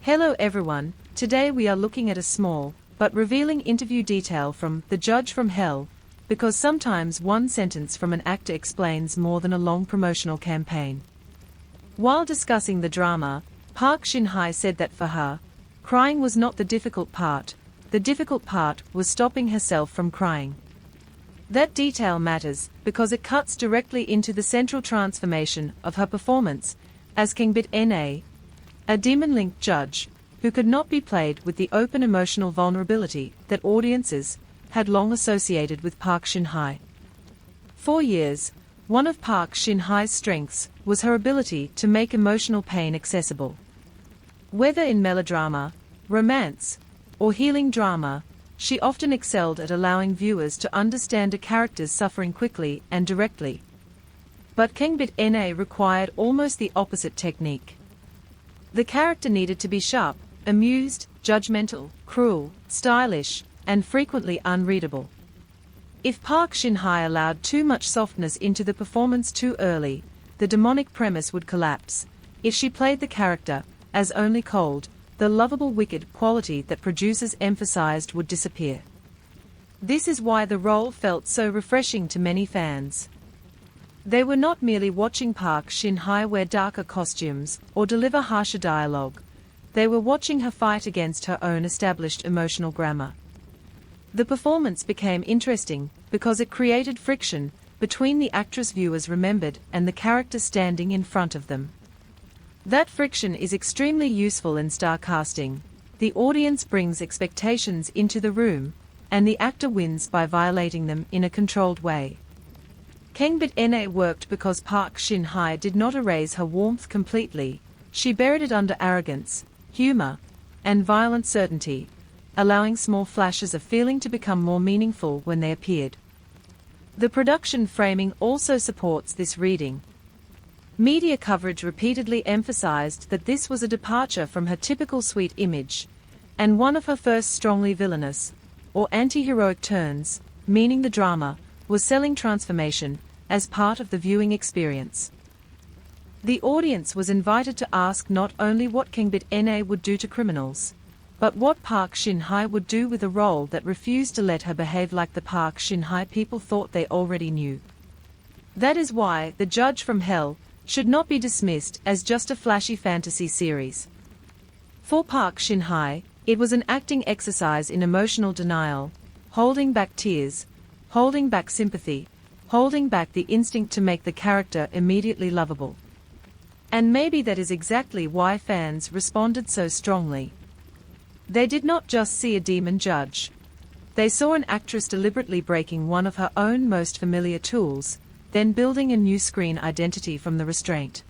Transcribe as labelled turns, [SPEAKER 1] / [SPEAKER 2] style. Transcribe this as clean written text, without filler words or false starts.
[SPEAKER 1] Hello everyone, today we are looking at a small, but revealing interview detail from The Judge from Hell, because sometimes one sentence from an actor explains more than a long promotional campaign. While discussing the drama, Park Shin-hye said that for her, crying was not the difficult part was stopping herself from crying. That detail matters, because it cuts directly into the central transformation of her performance, as Kang-bit-na, a demon-linked judge, who could not be played with the open emotional vulnerability that audiences had long associated with Park Shin-hye. For years, one of Park Shin-hye's strengths was her ability to make emotional pain accessible. Whether in melodrama, romance, or healing drama, she often excelled at allowing viewers to understand a character's suffering quickly and directly. But Kang-bit-na required almost the opposite technique. The character needed to be sharp, amused, judgmental, cruel, stylish, and frequently unreadable. If Park Shin-hye allowed too much softness into the performance too early, the demonic premise would collapse. If she played the character as only cold, the lovable wicked quality that producers emphasized would disappear. This is why the role felt so refreshing to many fans. They were not merely watching Park Shin-hye wear darker costumes or deliver harsher dialogue. They were watching her fight against her own established emotional grammar. The performance became interesting because it created friction between the actress viewers remembered and the character standing in front of them. That friction is extremely useful in star casting. The audience brings expectations into the room, and the actor wins by violating them in a controlled way. Kang-bit-na worked because Park Shin-hye did not erase her warmth completely. She buried it under arrogance, humor, and violent certainty, allowing small flashes of feeling to become more meaningful when they appeared. The production framing also supports this reading. Media coverage repeatedly emphasized that this was a departure from her typical sweet image, and one of her first strongly villainous, or anti-heroic turns, meaning the drama was selling transformation as part of the viewing experience. The audience was invited to ask not only what Kang-bit-na would do to criminals, but what Park Shin-hye would do with a role that refused to let her behave like the Park Shin-hye people thought they already knew. That is why The Judge from Hell should not be dismissed as just a flashy fantasy series. For Park Shin-hye, it was an acting exercise in emotional denial, holding back tears, holding back sympathy, holding back the instinct to make the character immediately lovable. And maybe that is exactly why fans responded so strongly. They did not just see a demon judge. They saw an actress deliberately breaking one of her own most familiar tools, then building a new screen identity from the restraint.